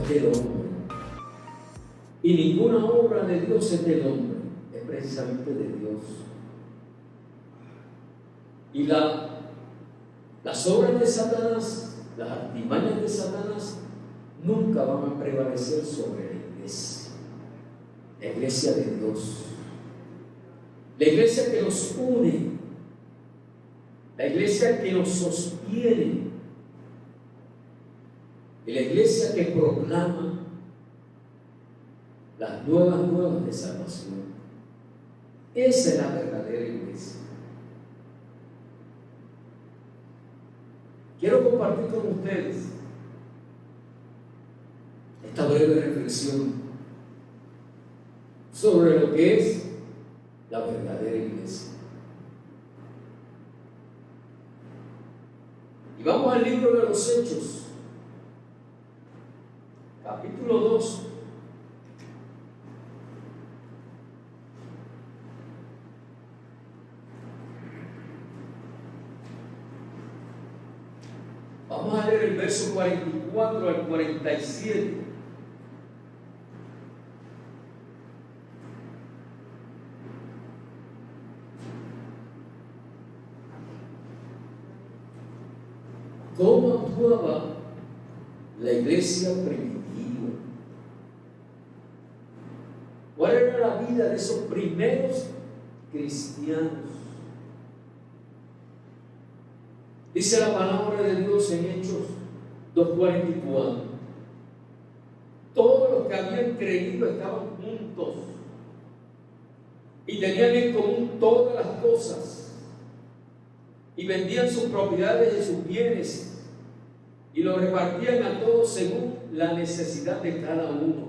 Del hombre, y ninguna obra de Dios es del hombre, es precisamente de Dios. Y las obras de Satanás, las artimañas de Satanás, nunca van a prevalecer sobre la iglesia de Dios, la iglesia que nos une, la iglesia que nos sostiene, y la iglesia que proclama las nuevas de salvación. Esa es la verdadera iglesia. Quiero compartir con ustedes esta breve reflexión sobre lo que es la verdadera iglesia. Y vamos al libro de los Hechos, capítulo 2. Vamos a leer el verso 44 al 47. ¿Cómo actuaba la iglesia primitiva? ¿Cuál era la vida de esos primeros cristianos? Dice la palabra de Dios en Hechos 2:44. Todos los que habían creído estaban juntos y tenían en común todas las cosas y vendían sus propiedades y sus bienes y los repartían a todos según la necesidad de cada uno.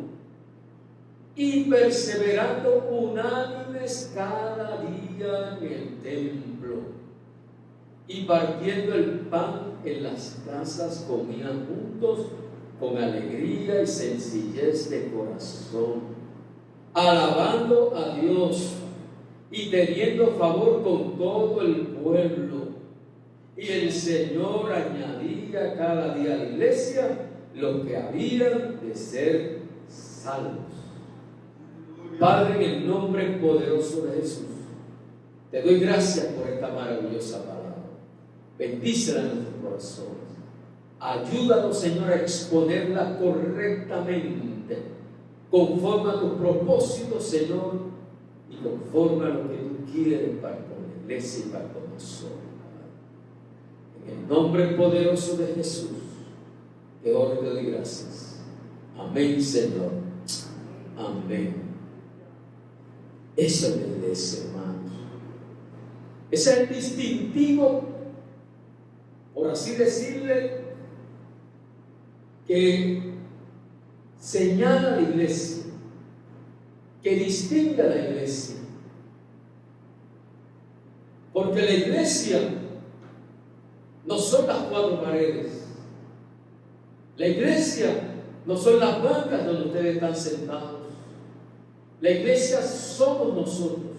Y perseverando unánimes cada día en el templo y partiendo el pan en las casas, comían juntos con alegría y sencillez de corazón, alabando a Dios y teniendo favor con todo el pueblo. Y el Señor añadía cada día a la iglesia los que habían de ser salvos. Padre, en el nombre poderoso de Jesús, te doy gracias por esta maravillosa palabra. Bendícela en nuestros corazones. Ayúdanos, Señor, a exponerla correctamente, conforme a tus propósitos, Señor, y conforme a lo que tú quieres para con la iglesia y para con nosotros. En el nombre poderoso de Jesús, te oro y te doy gracias. Amén, Señor. Amén. Esa es la iglesia, hermanos. Ese es el distintivo, por así decirle, que señala a la iglesia, que distingue a la iglesia. Porque la iglesia no son las cuatro paredes. La iglesia no son las bancas donde ustedes están sentados. La iglesia somos nosotros.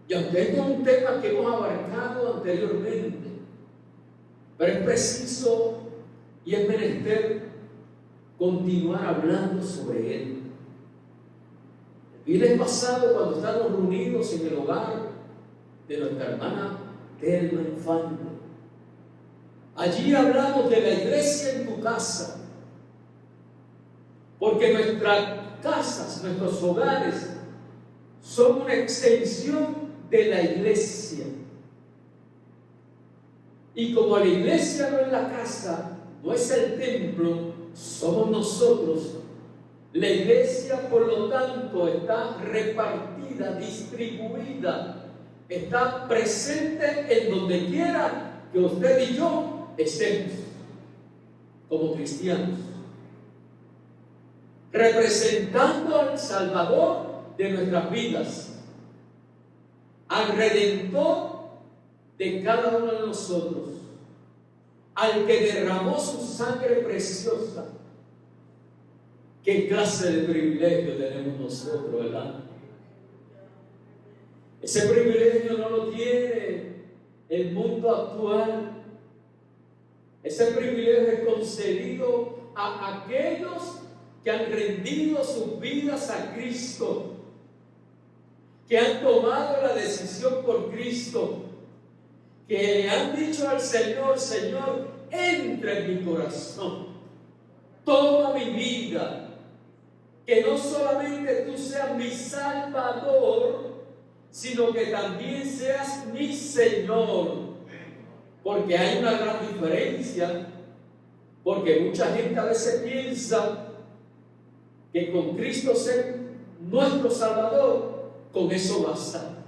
Y aunque esto es un tema que hemos abarcado anteriormente, pero es preciso y es menester continuar hablando sobre él. El viernes pasado, cuando estábamos reunidos en el hogar de nuestra hermana Telma Infante, allí hablamos de la iglesia en tu casa, porque nuestras casas, nuestros hogares, son una extensión de la iglesia. Y como la iglesia no es la casa, no es el templo, somos nosotros. La iglesia, por lo tanto, está repartida, distribuida, está presente en donde quiera que usted y yo estemos como cristianos, representando al Salvador de nuestras vidas, al Redentor de cada uno de nosotros. al que derramó su sangre preciosa. ¿Qué clase de privilegio tenemos nosotros, verdad? Ese privilegio no lo tiene el mundo actual. Ese privilegio es concedido a aquellos que han rendido sus vidas a Cristo, que han tomado la decisión por Cristo, que le han dicho al Señor: Señor, entra en mi corazón, toma mi vida, que no solamente tú seas mi Salvador, sino que también seas mi Señor. Porque hay una gran diferencia, porque mucha gente a veces piensa que con Cristo ser nuestro Salvador, con eso basta.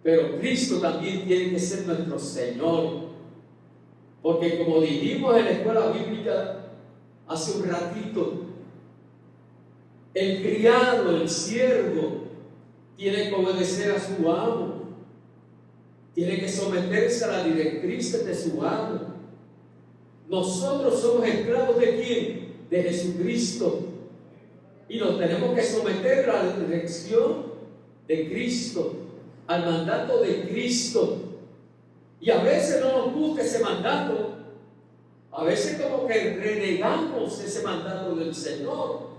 Pero Cristo también tiene que ser nuestro Señor. Porque como dijimos en la escuela bíblica hace un ratito, el criado, el siervo, tiene que obedecer a su amo. Tiene que someterse a las directrices de su amo. Nosotros somos esclavos ¿de quién? De Jesucristo. Y nos tenemos que someter a la dirección de Cristo, al mandato de Cristo. Y a veces no nos gusta ese mandato. A veces como que renegamos ese mandato del Señor.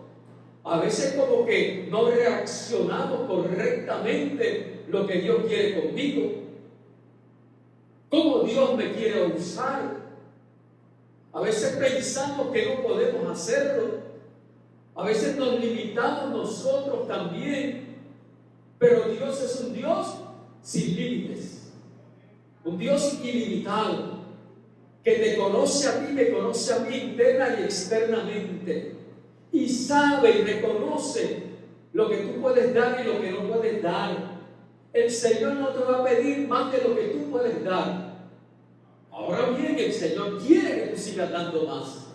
A veces como que no reaccionamos correctamente lo que Dios quiere conmigo. ¿Cómo Dios me quiere usar? A veces pensamos que no podemos hacerlo. A veces nos limitamos nosotros también. Pero Dios es un Dios sin límites. Un Dios ilimitado. Que te conoce a ti, me conoce a mí interna y externamente. Y sabe y reconoce lo que tú puedes dar y lo que no puedes dar. El Señor no te va a pedir más de lo que tú puedes dar. Ahora bien, el Señor quiere que tú sigas dando más.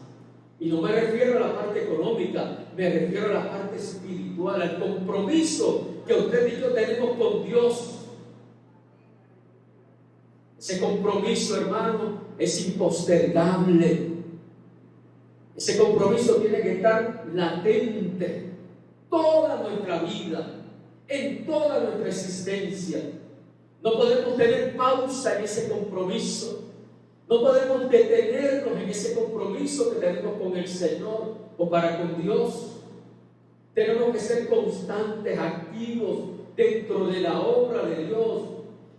Y no me refiero a la parte económica, me refiero a la parte espiritual, al compromiso que usted y yo tenemos con Dios. Ese compromiso, hermano, es impostergable. Ese compromiso tiene que estar latente toda nuestra vida, en toda nuestra existencia. No podemos tener pausa en ese compromiso. No podemos detenernos en ese compromiso que tenemos con el Señor o para con Dios. Tenemos que ser constantes, activos dentro de la obra de Dios,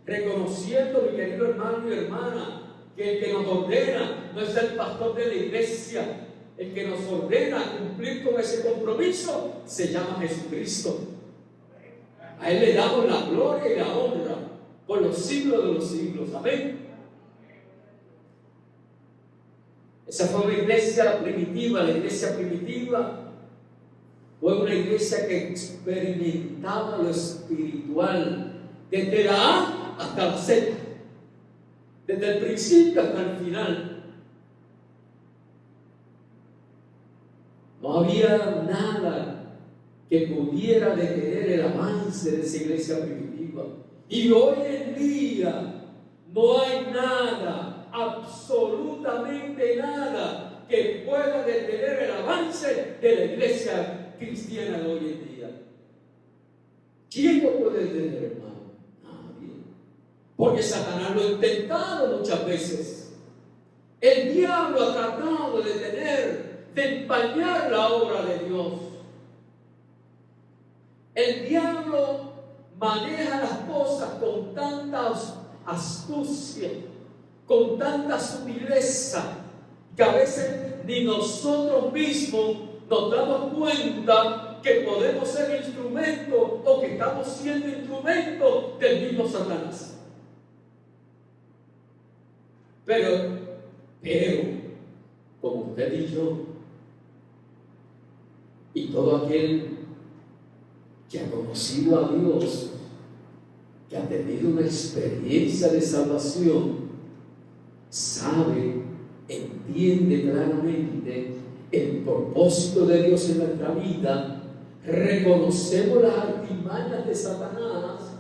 reconociendo, mi querido hermano y hermana, que el que nos ordena no es el pastor de la iglesia. El que nos ordena cumplir con ese compromiso se llama Jesucristo. A Él le damos la gloria y la honra por los siglos de los siglos. Amén. Esa fue una iglesia primitiva. La iglesia primitiva fue una iglesia que experimentaba lo espiritual desde la A hasta la Z, desde el principio hasta el final. No había nada que pudiera detener el avance de esa iglesia primitiva. Y hoy en día no hay nada, absolutamente nada, que pueda detener el avance de la iglesia cristiana de hoy en día. ¿Quién lo puede detener, hermano? Nadie. Porque Satanás lo ha intentado muchas veces. El diablo ha tratado de detener, de empañar la obra de Dios. El diablo maneja las cosas con tanta astucia, con tanta sutileza, que a veces ni nosotros mismos nos damos cuenta que podemos ser instrumentos o que estamos siendo instrumentos del mismo Satanás. Pero, como usted y yo, y todo aquel que ha conocido a Dios, que ha tenido una experiencia de salvación, sabe, entiende claramente el propósito de Dios en nuestra vida. Reconocemos las artimañas de Satanás,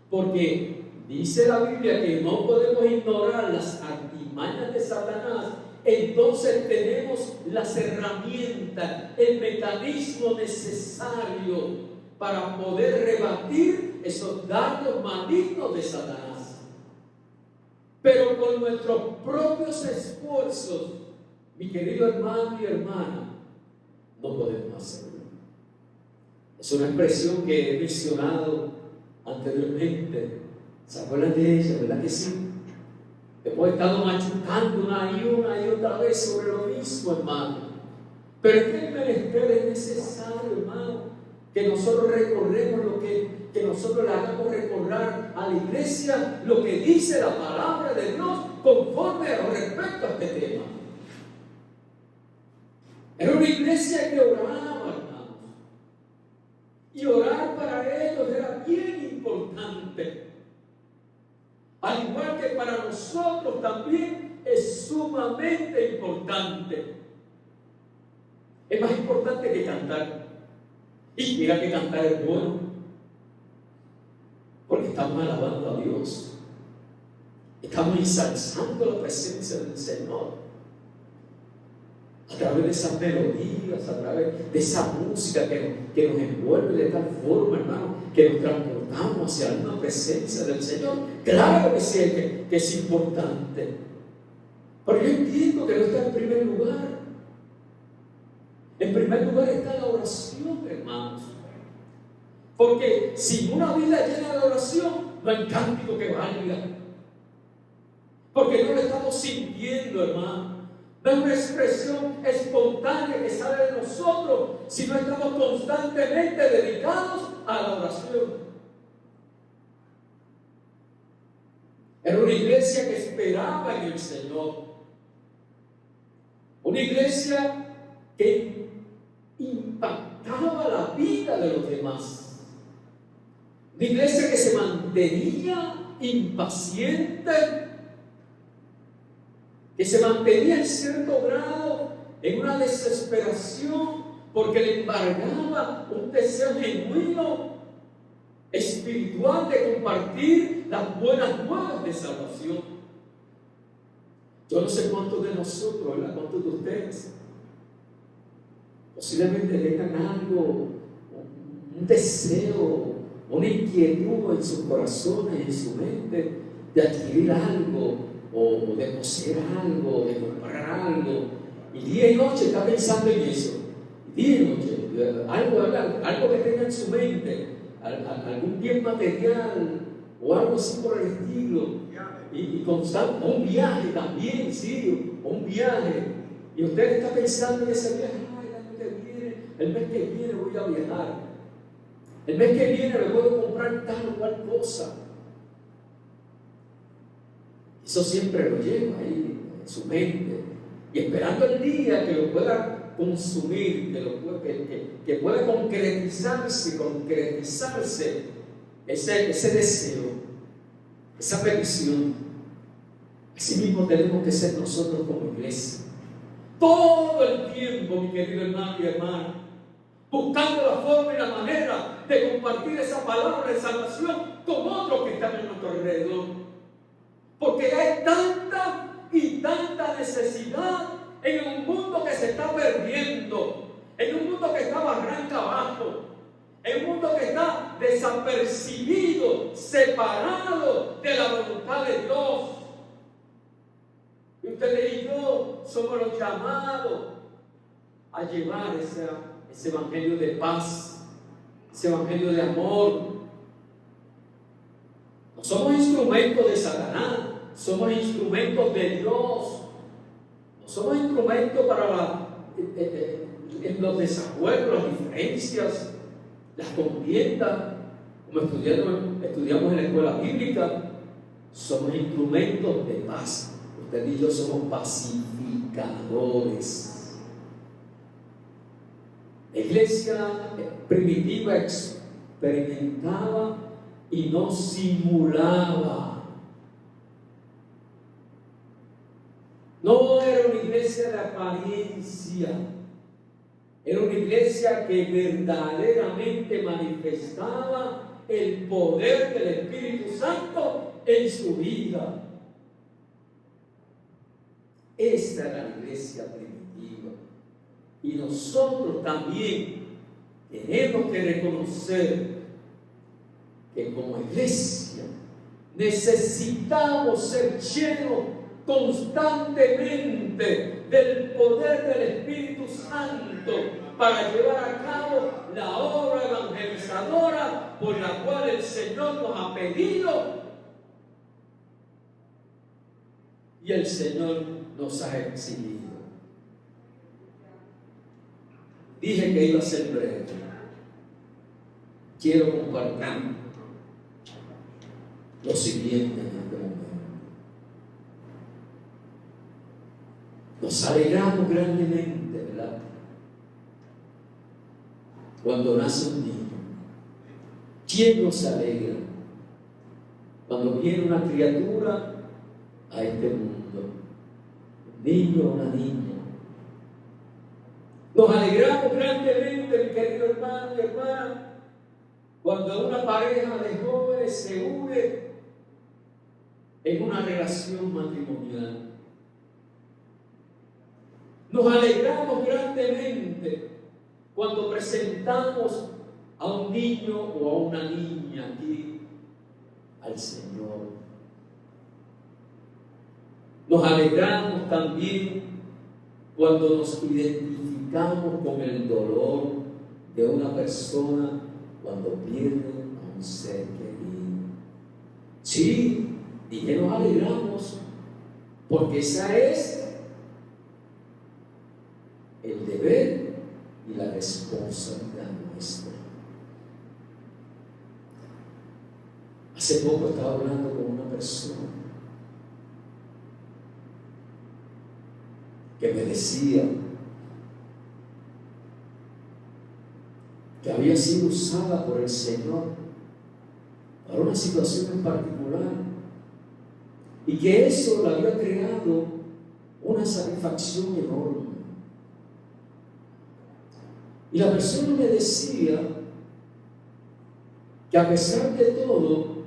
porque dice la Biblia que no podemos ignorar las artimañas de Satanás, entonces tenemos las herramientas, el mecanismo necesario para poder rebatir esos dardos malignos de Satanás. Pero con nuestros propios esfuerzos, mi querido hermano y hermana, no podemos hacerlo. Es una expresión que he mencionado anteriormente. ¿Se acuerdan de ella? ¿Verdad que sí? Hemos estado machucando una y otra vez sobre lo mismo, hermano. Pero es que el menester es necesario, hermano, que nosotros recorremos que nosotros le hagamos recordar a la iglesia lo que dice la palabra de Dios conforme a respecto a este tema. Era una iglesia que oraba, hermanos. Y orar para ellos era bien importante. Al igual que para nosotros también es sumamente importante. Es más importante que cantar. Y mira que cantar es bueno, porque estamos alabando a Dios. Estamos ensalzando la presencia del Señor. A través de esas melodías, a través de esa música que nos envuelve de tal forma, hermano, que nos transportamos hacia una presencia del Señor. Claro que sí, que es importante. Pero yo entiendo que no está en primer lugar. En primer lugar está la oración, hermanos. Porque sin una vida llena de oración, no hay cántico que valga. Porque no lo estamos sintiendo, hermano. No es una expresión espontánea que sale de nosotros, sino estamos constantemente dedicados a la oración. Era una iglesia que esperaba en el Señor. Una iglesia que impactaba la vida de los demás. Una iglesia que se mantenía impaciente, que se mantenía en cierto grado en una desesperación porque le embargaba un deseo genuino, espiritual, de compartir las buenas nuevas de salvación. Yo no sé cuántos de nosotros, ¿verdad? Cuántos de ustedes posiblemente tengan algo, un deseo, una inquietud en sus corazones, en su mente, de adquirir algo, o de poseer algo, de comprar algo, y día y noche está pensando en eso. Día y noche, algo que tenga en su mente, algún bien material o algo así por el estilo, y constante, un viaje también, sí, un viaje, y usted está pensando en ese viaje. El mes que viene voy a viajar, el mes que viene me puedo comprar tal o cual cosa. Eso siempre lo lleva ahí en su mente, y esperando el día que lo pueda consumir, que pueda concretizarse ese deseo, esa petición. Así mismo tenemos que ser nosotros como iglesia. Todo el tiempo, mi querido hermano y hermana, buscando la forma y la manera de compartir esa palabra de salvación con otros que están en nuestro alrededor. Porque hay tanta y tanta necesidad en un mundo que se está perdiendo, en un mundo que está barranca abajo, en un mundo que está desapercibido, separado de la voluntad de Dios. Y ustedes y yo somos los llamados a llevar ese evangelio de paz, ese evangelio de amor. No somos instrumentos de Satanás, somos instrumentos de Dios. No somos instrumentos para los desacuerdos, las diferencias, las contiendas, como estudiamos en la escuela bíblica. Somos instrumentos de paz. Usted y yo somos pacificadores. La iglesia primitiva experimentaba y no simulaba. No era una iglesia de apariencia, era una iglesia que verdaderamente manifestaba el poder del Espíritu Santo en su vida. Esta era la iglesia primitiva. Y nosotros también tenemos que reconocer que como iglesia necesitamos ser llenos constantemente del poder del Espíritu Santo para llevar a cabo la obra evangelizadora por la cual el Señor nos ha pedido y el Señor nos ha exigido. Dije que iba a ser breve. Quiero compartir lo siguiente en este momento. Nos alegramos grandemente, ¿verdad? Cuando nace un niño. ¿Quién nos alegra? Cuando viene una criatura a este mundo, un niño o una niña. Nos alegramos grandemente, mi querido hermano y hermana, cuando una pareja de jóvenes se une en una relación matrimonial. Nos alegramos grandemente cuando presentamos a un niño o a una niña aquí al Señor. Nos alegramos también cuando nos identificamos con el dolor de una persona cuando pierde a un ser querido. Sí, y que nos alegramos porque esa es el deber y la responsabilidad nuestra. Hace poco estaba hablando con una persona que me decía que había sido usada por el Señor para una situación en particular y que eso le había creado una satisfacción enorme. Y la persona me decía que a pesar de todo,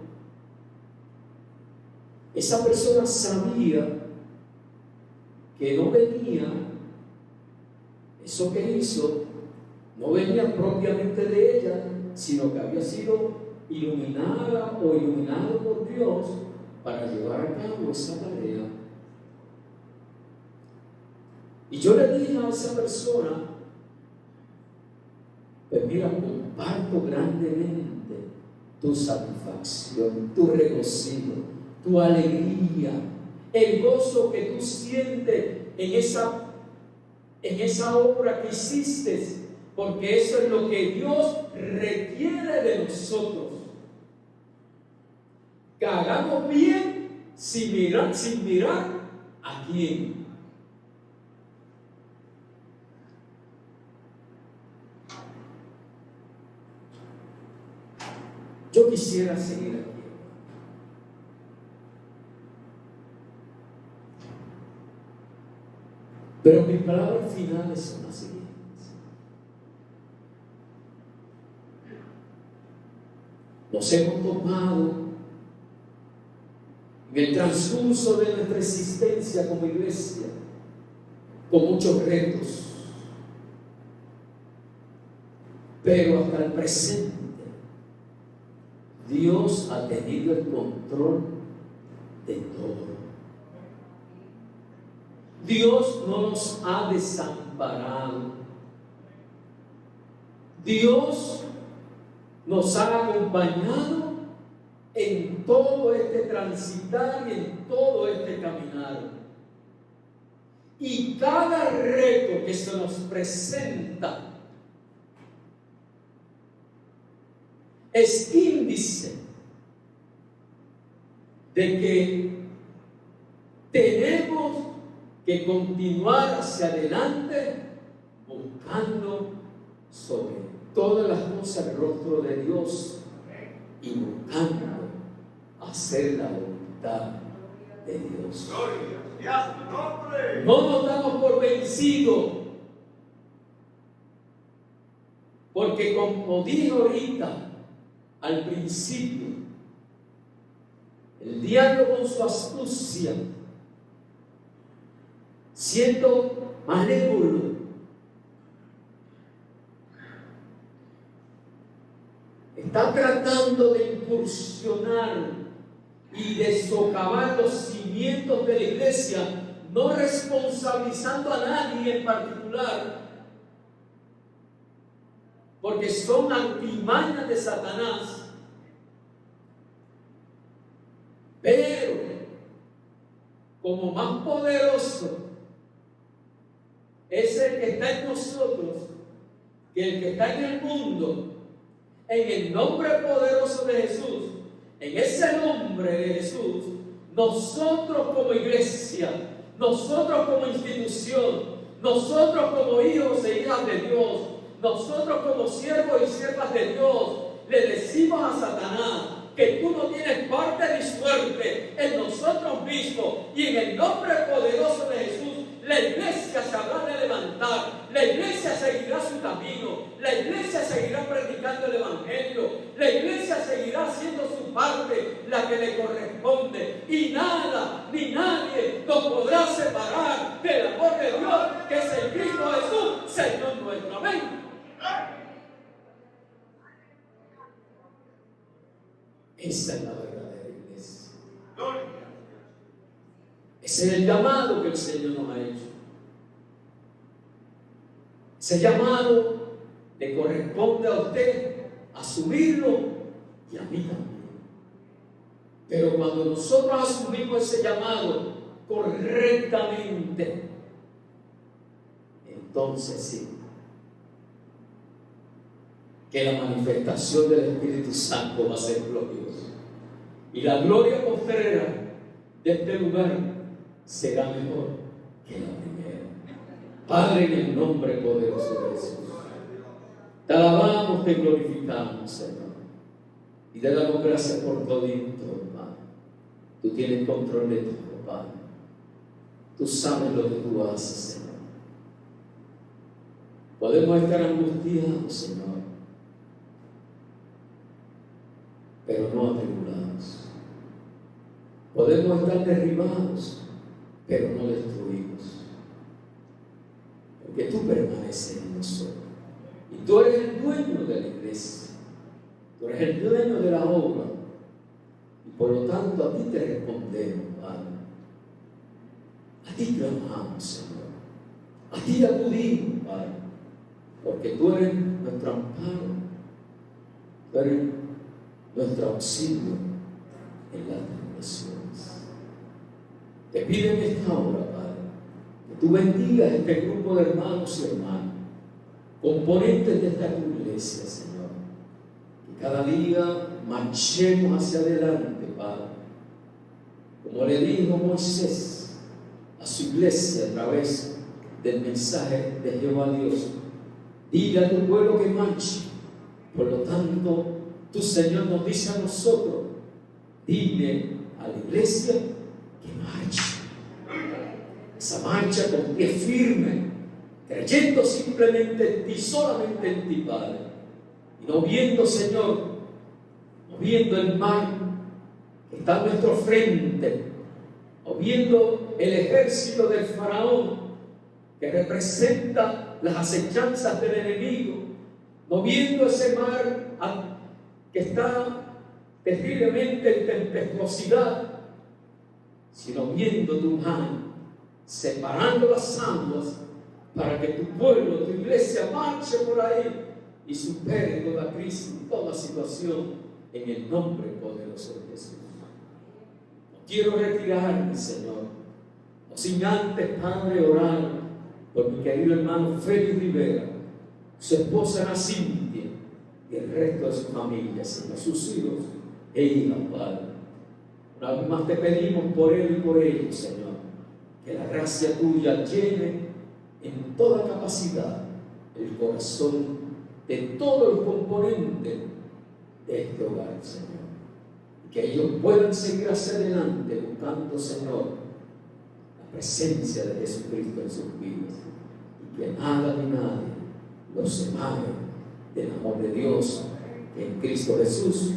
esa persona sabía que no venía, eso que hizo, no venía propiamente de ella, sino que había sido iluminada o iluminado por Dios para llevar a cabo esa tarea. Y yo le dije a esa persona, pues mira, comparto grandemente tu satisfacción, tu regocijo, tu alegría, el gozo que tú sientes en esa obra que hiciste, porque eso es lo que Dios requiere de nosotros. Que hagamos bien sin mirar a quién. Yo quisiera seguir aquí. Pero mis palabras finales son las siguientes. Nos hemos tomado en el transcurso de nuestra existencia como iglesia con muchos retos, pero hasta el presente Dios ha tenido el control de todo. Dios no nos ha desamparado. Dios nos ha acompañado en todo este transitar y en todo este caminar. Y cada reto que se nos presenta es índice de que tenemos que continuar hacia adelante buscando sobre todas las cosas el rostro de Dios y buscando hacer la voluntad de Dios. No nos damos por vencidos, porque como dije ahorita al principio, El diablo con su astucia, siendo malévolo, está tratando de incursionar y de socavar los cimientos de la iglesia, no responsabilizando a nadie en particular, porque son artimañas de Satanás. Pero, como más poderoso es el que está en nosotros que el que está en el mundo, en el nombre poderoso de Jesús, en ese nombre de Jesús, nosotros como iglesia, nosotros como institución, nosotros como hijos e hijas de Dios, nosotros como siervos y siervas de Dios, le decimos a Satanás que tú no tienes parte ni suerte en nosotros mismos, y en el nombre poderoso de Jesús, la iglesia se habrá de levantar, la iglesia seguirá su camino, la iglesia seguirá predicando el evangelio, la iglesia seguirá haciendo su parte, la que le corresponde, y nada ni nadie nos podrá separar del amor de Dios que es en Cristo Jesús, Señor nuestro. Amén. Esa es la verdadera iglesia. Ese es el llamado que el Señor nos ha hecho. Ese llamado le corresponde a usted asumirlo y a mí también. Pero cuando nosotros asumimos ese llamado correctamente, entonces sí, que la manifestación del Espíritu Santo va a ser gloriosa. Y la gloria postrera de este lugar será mejor que la primera. Padre, en el nombre poderoso de Jesús, te alabamos, te glorificamos, Señor. Y te damos gracias por todo y todo, Padre. Tú tienes control de todo, Padre. Tú sabes lo que tú haces, Señor. Podemos estar angustiados, Señor, pero no atribulados. Podemos estar derribados, pero no destruidos, porque tú permaneces en nosotros. Y tú eres el dueño de la iglesia, tú eres el dueño de la obra, y por lo tanto a ti te respondemos, Padre. A ti clamamos, Señor. A ti acudimos, Padre, porque tú eres nuestro amparo, tú eres nuestro auxilio en las tribulaciones. Te pido en esta hora, Padre, que tú bendigas este grupo de hermanos y hermanas, componentes de esta iglesia, Señor. Que cada día marchemos hacia adelante, Padre. Como le dijo Moisés a su iglesia a través del mensaje de Jehová Dios: dile a tu pueblo que marche. Por lo tanto, tu Señor nos dice a nosotros: dile a la iglesia que marche. Esa marcha con pie firme, creyendo simplemente en ti, solamente en ti, Padre. Y no viendo, Señor, no viendo el mar que está a nuestro frente, o viendo el ejército del faraón que representa las acechanzas del enemigo, no viendo ese mar que está terriblemente en tempestuosidad, sino viendo tu mano separando las aguas para que tu pueblo, tu iglesia marche por ahí y supere toda crisis, toda situación en el nombre poderoso de Jesús. No quiero retirarme, Señor, no sin antes, Padre, orar por mi querido hermano Félix Rivera, su esposa Ana Cintia y el resto de su familia, Señor, sus hijos e hijas, Padre. Una vez más te pedimos por él y por ellos, Señor, que la gracia tuya llene en toda capacidad el corazón de todos los componentes de este hogar, Señor. Y que ellos puedan seguir hacia adelante buscando, Señor, la presencia de Jesucristo en sus vidas. Y que nada ni nadie los separe del amor de Dios que en Cristo Jesús,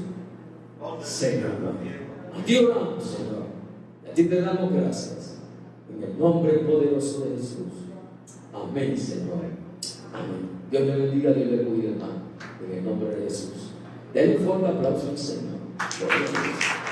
Señor. A ti oramos, Señor. A ti te damos gracias. En el nombre poderoso de Jesús. Amén, Señor. Amén. Dios le bendiga, Dios le cuide, hermano. En el nombre de Jesús. Denle un fuerte aplauso al Señor. Gloria a Dios.